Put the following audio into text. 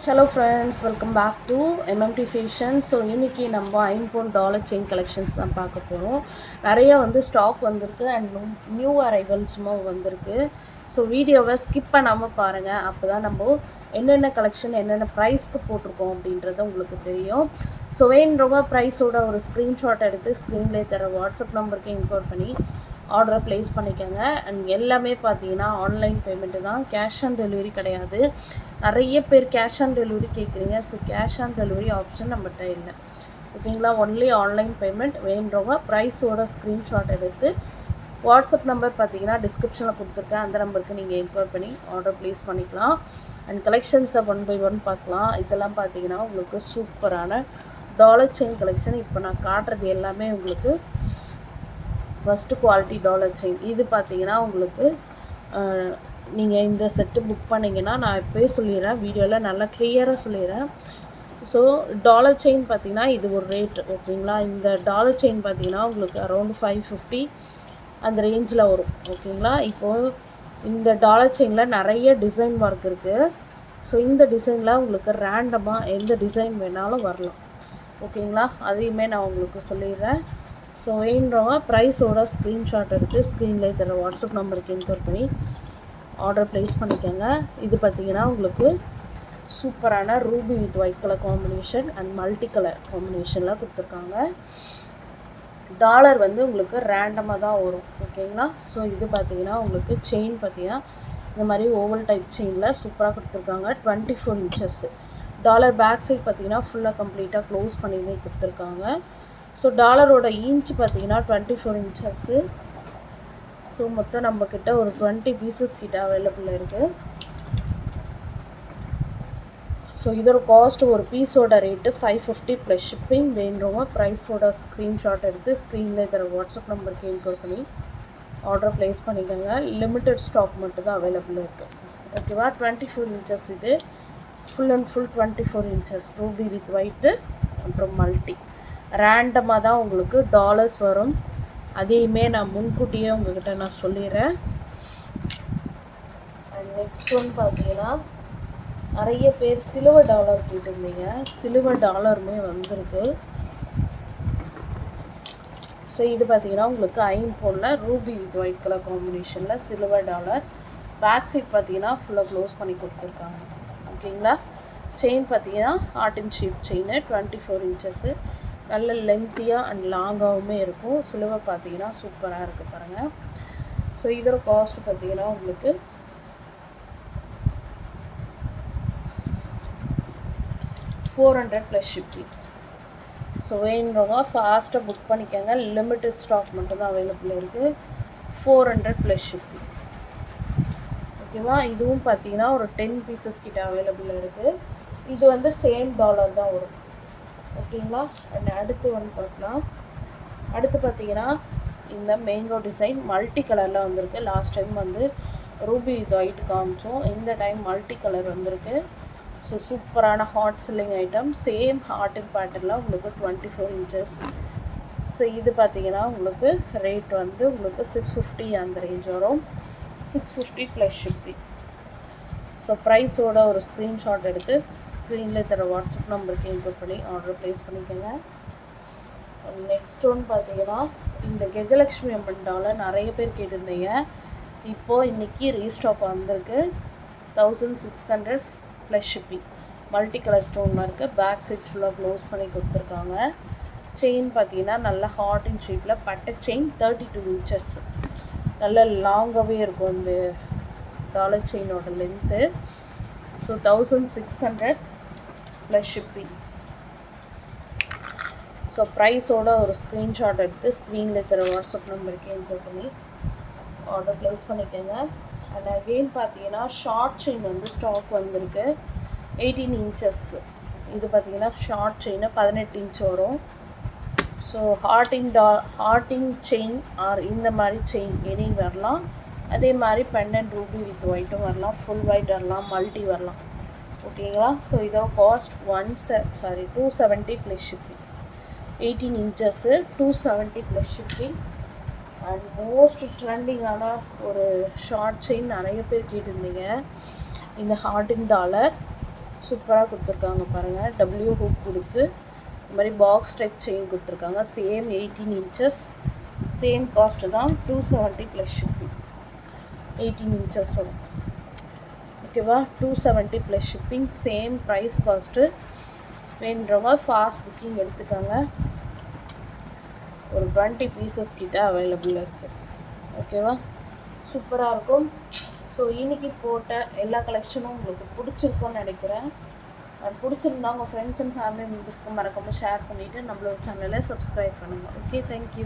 Hello friends, welcome back to MMT Fashion. So இன்றைக்கி நம்ம $5 chain collections தான் பார்க்க போகிறோம். நிறைய ஸ்டாக் வந்திருக்கு அண்ட் நியூ அரைவல்ஸும் வந்திருக்கு. ஸோ வீடியோவை ஸ்கிப் பண்ணாமல் பாருங்கள். அப்போ தான் நம்ம என்னென்ன கலெக்ஷன் என்னென்ன ப்ரைஸ்க்கு போட்டிருக்கோம் அப்படின்றது உங்களுக்கு தெரியும். ஸோ வேணுன்றவங்க ப்ரைஸோட ஒரு ஸ்க்ரீன்ஷாட் எடுத்து ஸ்க்ரீன்லேயே தர வாட்ஸ்அப் நம்பருக்கு இன்கோட் பண்ணி ஆர்டரை ப்ளேஸ் பண்ணிக்கோங்க. அண்ட் எல்லாமே பார்த்தீங்கன்னா ஆன்லைன் பேமெண்ட்டு தான், கேஷ் ஆன் டெலிவரி கிடையாது. நிறைய பேர் கேஷ் ஆன் டெலிவரி கேட்குறீங்க. So cash on delivery option நம்மகிட்ட இல்லை, ஓகேங்களா. Only online payment. வேணுறவங்க ப்ரைஸோட ஸ்க்ரீன்ஷாட் எடுத்து வாட்ஸ்அப் நம்பர் பார்த்தீங்கன்னா டிஸ்கிரிப்ஷனில் கொடுத்துருக்கேன், அந்த நம்பருக்கு நீங்கள் என்கொயர் பண்ணி ஆர்டர் ப்ளேஸ் பண்ணிக்கலாம். அண்ட் கலெக்ஷன்ஸை ஒன் பை ஒன் பார்க்கலாம். இதெல்லாம் பார்த்தீங்கன்னா உங்களுக்கு சூப்பரான டாலர் செயின் கலெக்ஷன். இப்போ நான் காட்டுறது எல்லாமே உங்களுக்கு ஃபஸ்ட்டு குவாலிட்டி டாலர் செயின். இது பார்த்தீங்கன்னா உங்களுக்கு நீங்கள் இந்த செட்டு புக் பண்ணிங்கன்னா, நான் இப்போயே சொல்லிடுறேன், வீடியோவில் நல்லா கிளியராக சொல்லிடுறேன். ஸோ டாலர் செயின் பார்த்தீங்கன்னா இது ஒரு ரேட், ஓகேங்களா. இந்த டாலர் செயின் பார்த்தீங்கன்னா உங்களுக்கு அரௌண்ட் 550 அந்த ரேஞ்சில் வரும், ஓகேங்களா. இப்போது இந்த டாலர் செயினில் நிறைய டிசைன் ஒர்க் இருக்குது. ஸோ இந்த டிசைனில் உங்களுக்கு ரேண்டமாக எந்த டிசைன் வேணாலும் வரலாம், ஓகேங்களா. அதையுமே நான் உங்களுக்கு சொல்லிடுறேன். ஸோ வேணுறவங்க ப்ரைஸோட ஸ்க்ரீன்ஷாட் எடுத்து ஸ்க்ரீனில் தர வாட்ஸ்அப் நம்பருக்கு என்கொயர் பண்ணி ஆர்டர் ப்ளேஸ் பண்ணிக்கோங்க. இது பார்த்திங்கன்னா உங்களுக்கு சூப்பரான Ruby with white colour combination and multi colour காம்பினேஷனில் கொடுத்துருக்காங்க. டாலர் உங்களுக்கு ரேண்டமாக தான் வரும், ஓகேங்களா. ஸோ இது பார்த்திங்கன்னா உங்களுக்கு செயின் பார்த்திங்கன்னா இந்த மாதிரி ஓவல் டைப் செயினில் சூப்பராக கொடுத்துருக்காங்க. 24 inches டாலர். பேக் சைட் பார்த்திங்கன்னா ஃபுல்லாக கம்ப்ளீட்டாக க்ளோஸ் பண்ணியுமே கொடுத்துருக்காங்க. ஸோ டாலரோட இன்ச் பார்த்திங்கன்னா 24 inches. ஸோ மொத்தம் நம்மக்கிட்ட ஒரு 20 pieces கிட்ட அவைலபிள் இருக்குது. ஸோ இதோட காஸ்ட் ஒரு பீஸோட ரேட்டு 550 ப்ளஸ் ஷிப்பிங். வேணுறவங்க ப்ரைஸோட ஸ்க்ரீன்ஷாட் எடுத்து ஸ்க்ரீனில் தர வாட்ஸ்அப் நம்பருக்கு என்கொயர் பண்ணி ஆர்டர் ப்ளேஸ் பண்ணிக்கோங்க. லிமிட்டட் ஸ்டாக் மட்டும் தான் அவைலபிள் இருக்குது, ஓகேவா. 24 inches இது full and full 24 inches Ruby with white அப்புறம் மல்டி. ரேண்டமாக தான் உங்களுக்கு டாலர்ஸ் வரும், அதையுமே நான் முன்கூட்டியே உங்கள்கிட்ட நான் சொல்லிடுறேன். அண்ட் நெக்ஸ்ட் ஒன் பார்த்தீங்கன்னா நிறைய பேர் சில்வர் டாலர் கேட்டிருந்தீங்க. சில்வர் டாலருமே வந்திருக்கு. ஸோ இது பார்த்தீங்கன்னா உங்களுக்கு ஐம்பொன்னில் ரூபி வித் ஒயிட் கலர் காம்பினேஷனில் சில்வர் டாலர். பேக் சைட் பார்த்தீங்கன்னா ஃபுல்லாக க்ளோஸ் பண்ணி கொடுத்துருக்காங்க, ஓகேங்களா. செயின் பார்த்தீங்கன்னா heart and shape chain 24 inches. நல்ல லென்த்தியாக அண்ட் லாங்காகவுமே இருக்கும். சில்வர் பார்த்தீங்கன்னா சூப்பராக இருக்குது பாருங்கள். ஸோ இதோட காஸ்ட் பார்த்தீங்கன்னா உங்களுக்கு $400 ப்ளஸ் ஷிப்பிங். ஸோ வேணுறவங்க ஃபாஸ்ட்டாக புக் பண்ணிக்கோங்க. லிமிட்டட் ஸ்டாக் மட்டும்தான் அவைலபிள் இருக்குது. 400 ப்ளஸ் ஷிப்பிங், ஓகேவா. இதுவும் பார்த்தீங்கன்னா ஒரு 10 pieces கிட்ட அவைலபிள் இருக்குது. இது சேம் டாலர் தான் வரும், ஓகேங்களா. அண்ட் அடுத்து பார்க்கலாம். அடுத்து பார்த்தீங்கன்னா இந்த மேங்கோ டிசைன் மல்டி கலரில் வந்திருக்கு. Last time ruby with white காமிச்சோம், இந்த டைம் மல்டி கலர் வந்திருக்கு. ஸோ சூப்பரான hot selling item. Same heart and பேட்டர்னில் உங்களுக்கு 24 inches. ஸோ இது பார்த்தீங்கன்னா உங்களுக்கு ரேட் உங்களுக்கு 650 அந்த ரேஞ்ச் வரும். 650 ப்ளஸ் ஷிப்பிங். ஸோ ப்ரைஸோட ஒரு ஸ்க்ரீன்ஷாட் எடுத்து ஸ்க்ரீனில் தர வாட்ஸ்அப் நம்பருக்கு இன்கொயர் பண்ணி ஆர்டர் ப்ளேஸ் பண்ணிக்கோங்க. நெக்ஸ்ட் ஒன் பார்த்தீங்கன்னா இந்த கஜலக்ஷ்மி அம்மன் டாலர் நிறைய பேர் கேட்டிருந்தீங்க. இப்போது இன்றைக்கி ரீஸ்டாக் வந்திருக்கு. 1600 ப்ளஸ் ஷிப்பிங். மல்டி கலர் ஸ்டோன்லாம் இருக்குது. பேக் சைட் ஃபுல்லாக க்ளோஸ் பண்ணி கொடுத்துருக்காங்க. செயின் பார்த்தீங்கன்னா நல்ல ஹார்ட் இன் ஷேப்பில் பட்டை செயின் 32 inches. நல்ல லாங்காகவே இருக்கும் இந்த டாலர் செயினோட length. So 1600 plus shipping. So ப்ரைஸோட ஒரு ஸ்க்ரீன்ஷாட் எடுத்து ஸ்க்ரீனில் தர வாட்ஸ்அப் நம்பருக்கு என்கொயர் பண்ணி ஆர்டர் ப்ளேஸ் பண்ணிக்கோங்க. அண்ட் அகெயின் பார்த்தீங்கன்னா ஷார்ட் செயின் ஸ்டாக் வந்திருக்கு. 18 inches. இது பார்த்தீங்கன்னா ஷார்ட் செயின் 18 inch வரும். ஸோ ஹார்ட்டிங் செயின் ஆர் இந்த மாதிரி செயின் எனி வரலாம். அதே மாதிரி பெண்டன்ட் ரூபி வித் ஒயிட்டும் வரலாம், ஃபுல் ஒயிட் வரலாம், மல்டி வரலாம், ஓகேங்களா. ஸோ இதோட cost 270 plus shipping. 18 inches 270 plus shipping. And most ட்ரெண்டிங்கான ஒரு ஷார்ட் செயின் நிறைய பேர் கேட்டிருந்தீங்க, இந்த ஹார்ட் இன் டாலர். சூப்பராக கொடுத்துருக்காங்க பாருங்கள். டபிள்யூ ஹூக் கொடுத்து இந்த மாதிரி பாக்ஸ் டைப் செயின் கொடுத்துருக்காங்க. சேம் 18 inches, சேம் காஸ்ட்டு தான். 270 ப்ளஸ் ஷிப்பிங். 18 inches வரும். ஓகேவா? 270 plus shipping, same price cost. வேணுன்றவங்க ஃபாஸ்ட் புக்கிங் எடுத்துக்கோங்க. ஒரு 20 பீசஸ் கிட்ட அவைலபிள் இருக்குது. ஓகேவா? சூப்பராக இருக்கும். ஸோ இன்றைக்கி போட்ட எல்லா கலெக்ஷனும் உங்களுக்கு பிடிச்சிருக்கும்னு நினைக்கிறேன். பிடிச்சிருந்தா உங்கள் ஃப்ரெண்ட்ஸ் அண்ட் ஃபேமிலி மெம்பர்ஸ்க்கு மறக்காமல் ஷேர் பண்ணிவிட்டு நம்மளோட சேனலை சப்ஸ்கிரைப் பண்ணுங்கள். Okay, thank you.